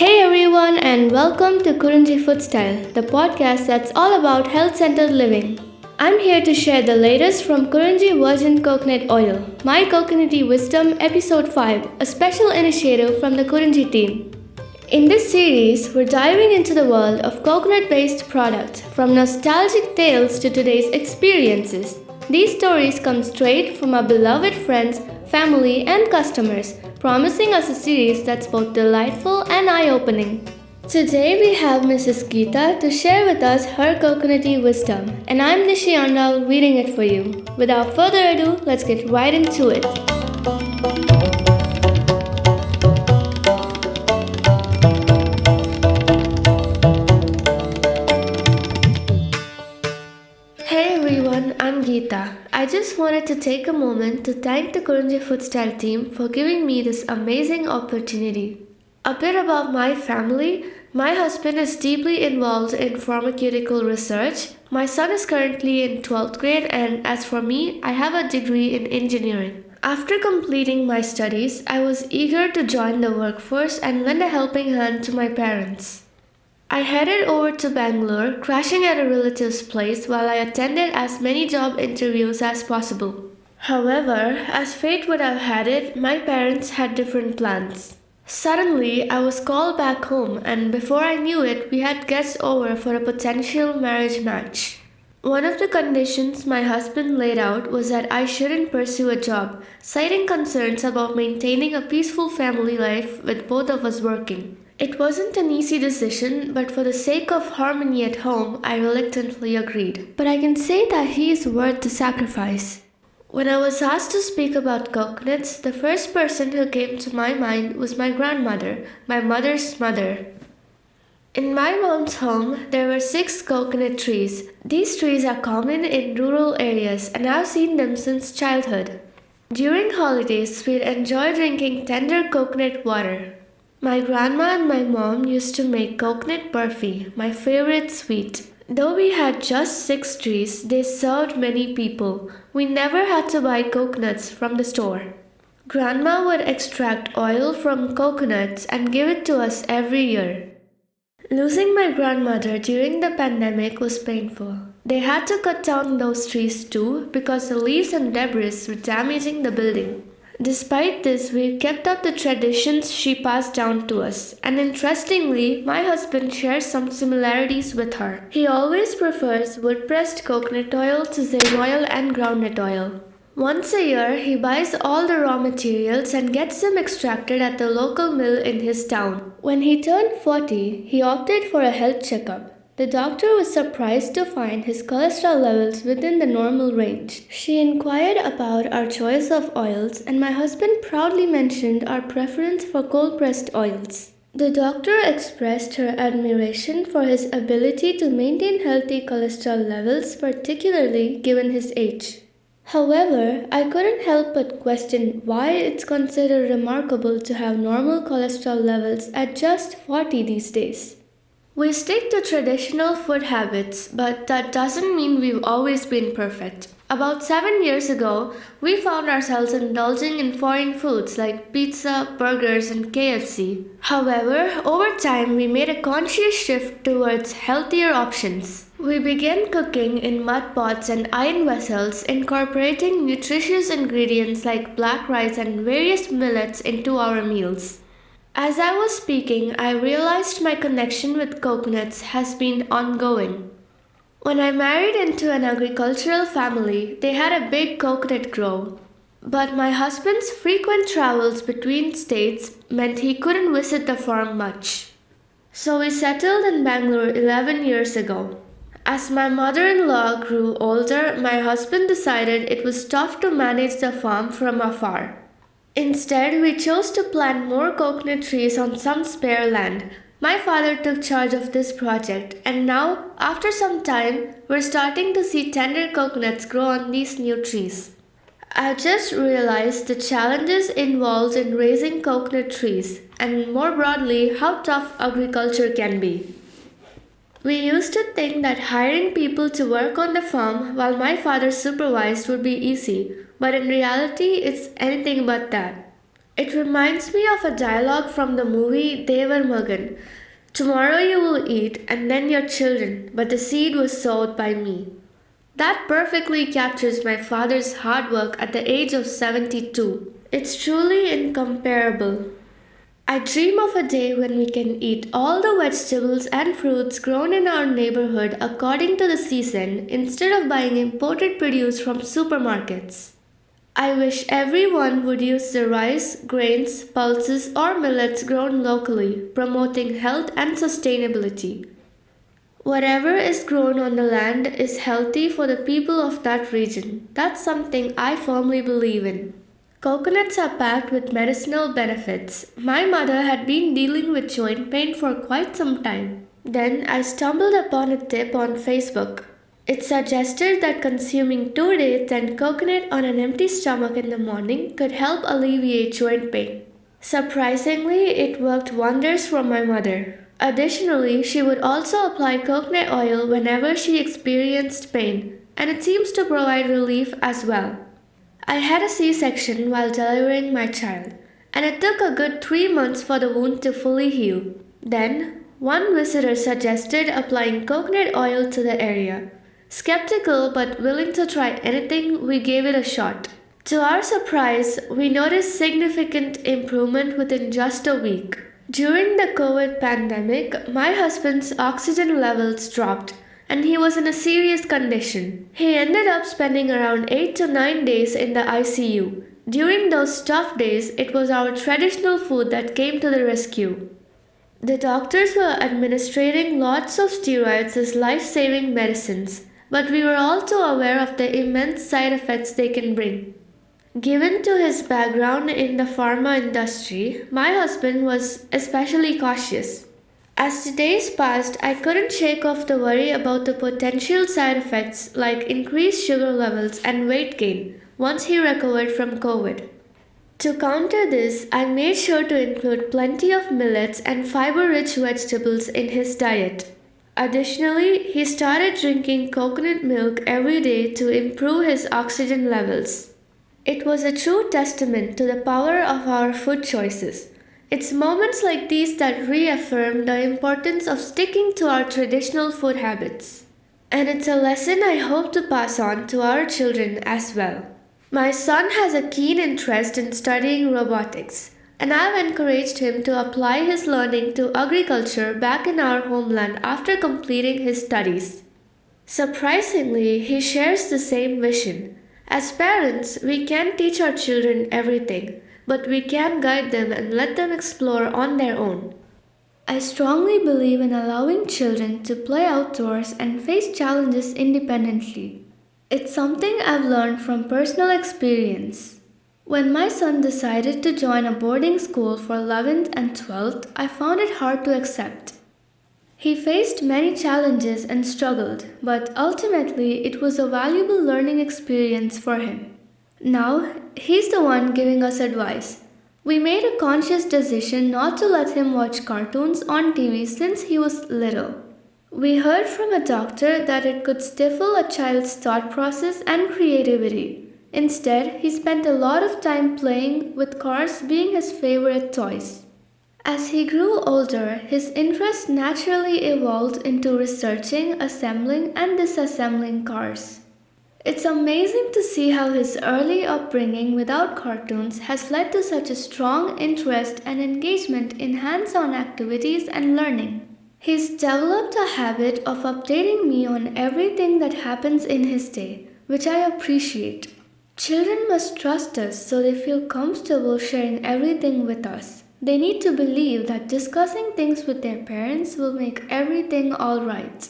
Hey everyone, and welcome to Kurinzi FOODSTYLE, the podcast that's all about health centered living. I'm here to share the latest from Kurinzi Virgin Coconut Oil, My Coconutty Wisdom Episode 5, a special initiative from the Kurinzi team. In this series, we're diving into the world of coconut based products, from nostalgic tales to today's experiences. These stories come straight from our beloved friends, family, and customers, promising us a series that's both delightful and eye-opening. Today we have Mrs. Geetha to share with us her coconutty wisdom, and I'm Nishi Andal reading it for you. Without further ado, let's get right into it. Hey everyone, I'm Geetha. I just wanted to take a moment to thank the Kurinzi FOODSTYLE team for giving me this amazing opportunity. A bit about my family. My husband is deeply involved in pharmaceutical research. My son is currently in 12th grade, and as for me, I have a degree in engineering. After completing my studies, I was eager to join the workforce and lend a helping hand to my parents. I headed over to Bangalore, crashing at a relative's place while I attended as many job interviews as possible. However, as fate would have had it, my parents had different plans. Suddenly, I was called back home, and before I knew it, we had guests over for a potential marriage match. One of the conditions my husband laid out was that I shouldn't pursue a job, citing concerns about maintaining a peaceful family life with both of us working. It wasn't an easy decision, but for the sake of harmony at home, I reluctantly agreed. But I can say that he is worth the sacrifice. When I was asked to speak about coconuts, the first person who came to my mind was my grandmother, my mother's mother. In my mom's home, there were 6 coconut trees. These trees are common in rural areas, and I've seen them since childhood. During holidays, we'd enjoy drinking tender coconut water. My grandma and my mom used to make coconut burfi, my favorite sweet. Though we had just 6 trees, they served many people. We never had to buy coconuts from the store. Grandma would extract oil from coconuts and give it to us every year. Losing my grandmother during the pandemic was painful. They had to cut down those trees too because the leaves and debris were damaging the building. Despite this, we kept up the traditions she passed down to us, and interestingly, my husband shares some similarities with her. He always prefers wood-pressed coconut oil to zane oil and groundnut oil. Once a year, he buys all the raw materials and gets them extracted at the local mill in his town. When he turned 40, he opted for a health checkup. The doctor was surprised to find his cholesterol levels within the normal range. She inquired about our choice of oils, and my husband proudly mentioned our preference for cold-pressed oils. The doctor expressed her admiration for his ability to maintain healthy cholesterol levels, particularly given his age. However, I couldn't help but question why it's considered remarkable to have normal cholesterol levels at just 40 these days. We stick to traditional food habits, but that doesn't mean we've always been perfect. About 7 years ago, we found ourselves indulging in foreign foods like pizza, burgers, and KFC. However, over time, we made a conscious shift towards healthier options. We began cooking in mud pots and iron vessels, incorporating nutritious ingredients like black rice and various millets into our meals. As I was speaking, I realized my connection with coconuts has been ongoing. When I married into an agricultural family, they had a big coconut grove. But my husband's frequent travels between states meant he couldn't visit the farm much. So we settled in Bangalore 11 years ago. As my mother-in-law grew older, my husband decided it was tough to manage the farm from afar. Instead, we chose to plant more coconut trees on some spare land. My father took charge of this project, and now, after some time, we're starting to see tender coconuts grow on these new trees. I've just realized the challenges involved in raising coconut trees, and more broadly, how tough agriculture can be. We used to think that hiring people to work on the farm while my father supervised would be easy, but in reality, it's anything but that. It reminds me of a dialogue from the movie Devar Magan. Tomorrow you will eat, and then your children, but the seed was sowed by me. That perfectly captures my father's hard work at the age of 72. It's truly incomparable. I dream of a day when we can eat all the vegetables and fruits grown in our neighborhood according to the season instead of buying imported produce from supermarkets. I wish everyone would use the rice, grains, pulses, or millets grown locally, promoting health and sustainability. Whatever is grown on the land is healthy for the people of that region. That's something I firmly believe in. Coconuts are packed with medicinal benefits. My mother had been dealing with joint pain for quite some time. Then I stumbled upon a tip on Facebook. It suggested that consuming 2 dates and coconut on an empty stomach in the morning could help alleviate joint pain. Surprisingly, it worked wonders for my mother. Additionally, she would also apply coconut oil whenever she experienced pain, and it seems to provide relief as well. I had a C-section while delivering my child, and it took a good 3 months for the wound to fully heal. Then, one visitor suggested applying coconut oil to the area. Skeptical but willing to try anything, we gave it a shot. To our surprise, we noticed significant improvement within just a week. During the COVID pandemic, my husband's oxygen levels dropped and he was in a serious condition. He ended up spending around 8 to 9 days in the ICU. During those tough days, it was our traditional food that came to the rescue. The doctors were administering lots of steroids as life-saving medicines, but we were also aware of the immense side effects they can bring. Given to his background in the pharma industry, my husband was especially cautious. As the days passed, I couldn't shake off the worry about the potential side effects like increased sugar levels and weight gain once he recovered from COVID. To counter this, I made sure to include plenty of millets and fiber-rich vegetables in his diet. Additionally, he started drinking coconut milk every day to improve his oxygen levels. It was a true testament to the power of our food choices. It's moments like these that reaffirm the importance of sticking to our traditional food habits. And it's a lesson I hope to pass on to our children as well. My son has a keen interest in studying robotics, and I've encouraged him to apply his learning to agriculture back in our homeland after completing his studies. Surprisingly, he shares the same vision. As parents, we can't teach our children everything, but we can guide them and let them explore on their own. I strongly believe in allowing children to play outdoors and face challenges independently. It's something I've learned from personal experience. When my son decided to join a boarding school for 11th and 12th, I found it hard to accept. He faced many challenges and struggled, but ultimately it was a valuable learning experience for him. Now, he's the one giving us advice. We made a conscious decision not to let him watch cartoons on TV since he was little. We heard from a doctor that it could stifle a child's thought process and creativity. Instead, he spent a lot of time playing, with cars being his favorite toys. As he grew older, his interest naturally evolved into researching, assembling, and disassembling cars. It's amazing to see how his early upbringing without cartoons has led to such a strong interest and engagement in hands-on activities and learning. He's developed a habit of updating me on everything that happens in his day, which I appreciate. Children must trust us so they feel comfortable sharing everything with us. They need to believe that discussing things with their parents will make everything all right.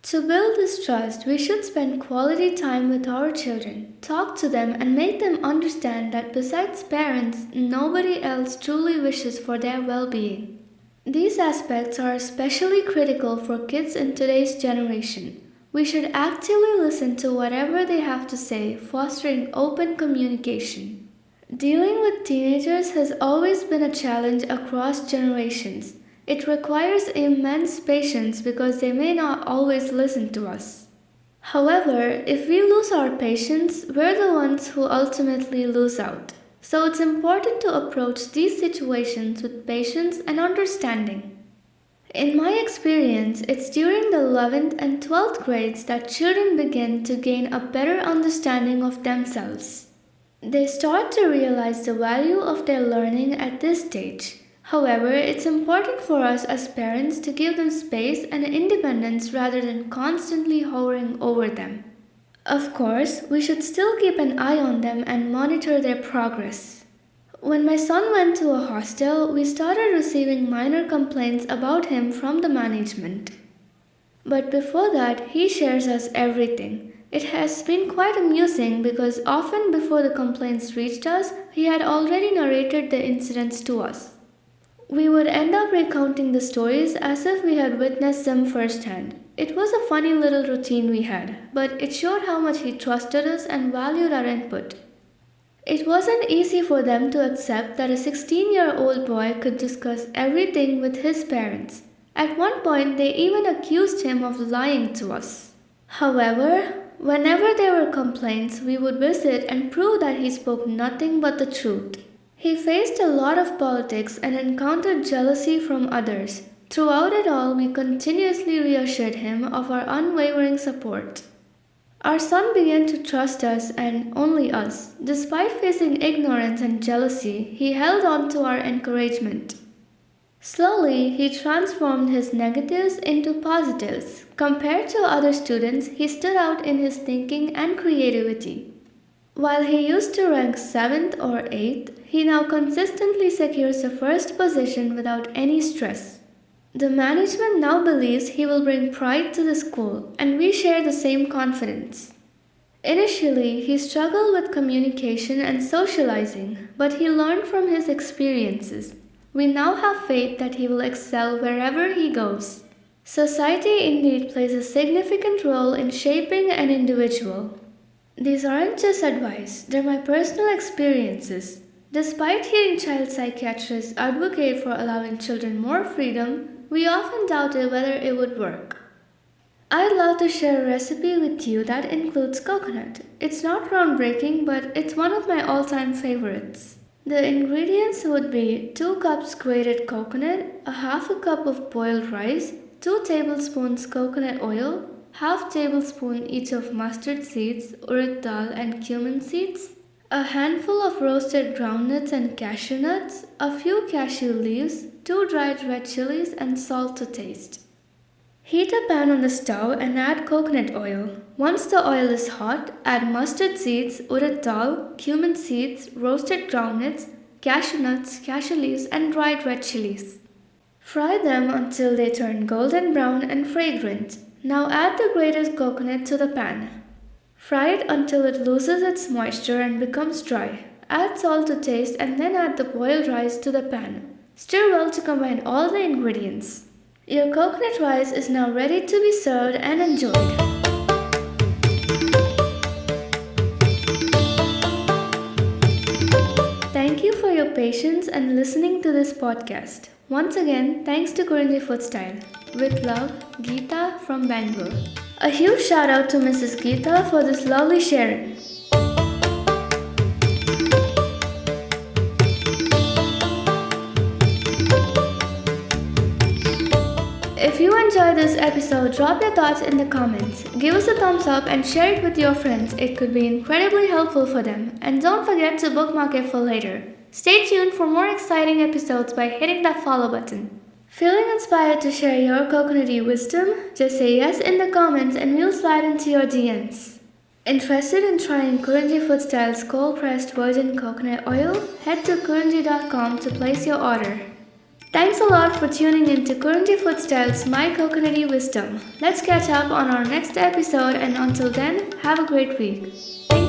To build this trust, we should spend quality time with our children, talk to them, and make them understand that besides parents, nobody else truly wishes for their well-being. These aspects are especially critical for kids in today's generation. We should actively listen to whatever they have to say, fostering open communication. Dealing with teenagers has always been a challenge across generations. It requires immense patience because they may not always listen to us. However, if we lose our patience, we're the ones who ultimately lose out. So it's important to approach these situations with patience and understanding. In my experience, it's during the 11th and 12th grades that children begin to gain a better understanding of themselves. They start to realize the value of their learning at this stage. However, it's important for us as parents to give them space and independence rather than constantly hovering over them. Of course, we should still keep an eye on them and monitor their progress. When my son went to a hostel, we started receiving minor complaints about him from the management. But before that, he shares us everything. It has been quite amusing because often before the complaints reached us, he had already narrated the incidents to us. We would end up recounting the stories as if we had witnessed them firsthand. It was a funny little routine we had, but it showed how much he trusted us and valued our input. It wasn't easy for them to accept that a 16-year-old boy could discuss everything with his parents. At one point, they even accused him of lying to us. However, whenever there were complaints, we would visit and prove that he spoke nothing but the truth. He faced a lot of politics and encountered jealousy from others. Throughout it all, we continuously reassured him of our unwavering support. Our son began to trust us and only us. Despite facing ignorance and jealousy, he held on to our encouragement. Slowly, he transformed his negatives into positives. Compared to other students, he stood out in his thinking and creativity. While he used to rank 7th or 8th, he now consistently secures the first position without any stress. The management now believes he will bring pride to the school, and we share the same confidence. Initially, he struggled with communication and socializing, but he learned from his experiences. We now have faith that he will excel wherever he goes. Society indeed plays a significant role in shaping an individual. These aren't just advice, they're my personal experiences. Despite hearing child psychiatrists advocate for allowing children more freedom, we often doubted whether it would work. I'd love to share a recipe with you that includes coconut. It's not groundbreaking, but it's one of my all-time favorites. The ingredients would be 2 cups grated coconut, a half a cup of boiled rice, 2 tablespoons coconut oil, half tablespoon each of mustard seeds, urad dal and cumin seeds, a handful of roasted groundnuts and cashew nuts, a few cashew leaves, 2 dried red chilies and salt to taste. Heat a pan on the stove and add coconut oil. Once the oil is hot, add mustard seeds, urad dal, cumin seeds, roasted groundnuts, cashew nuts, cashew leaves and dried red chilies. Fry them until they turn golden brown and fragrant. Now add the grated coconut to the pan. Fry it until it loses its moisture and becomes dry. Add salt to taste and then add the boiled rice to the pan. Stir well to combine all the ingredients. Your coconut rice is now ready to be served and enjoyed. Thank you for your patience and listening to this podcast. Once again, thanks to Kurinzi FOODSTYLE. With love, Geetha from Bangalore. A huge shout out to Mrs. Geetha for this lovely sharing. If you enjoyed this episode, drop your thoughts in the comments. Give us a thumbs up and share it with your friends. It could be incredibly helpful for them. And don't forget to bookmark it for later. Stay tuned for more exciting episodes by hitting that follow button. Feeling inspired to share your coconutty wisdom? Just say yes in the comments and we'll slide into your DMs. Interested in trying Kurinzi FOODSTYLE's cold-pressed virgin coconut oil? Head to kurinzi.com to place your order. Thanks a lot for tuning in to Kurinzi FOODSTYLE's My Coconutty Wisdom. Let's catch up on our next episode and until then, have a great week. Thank you.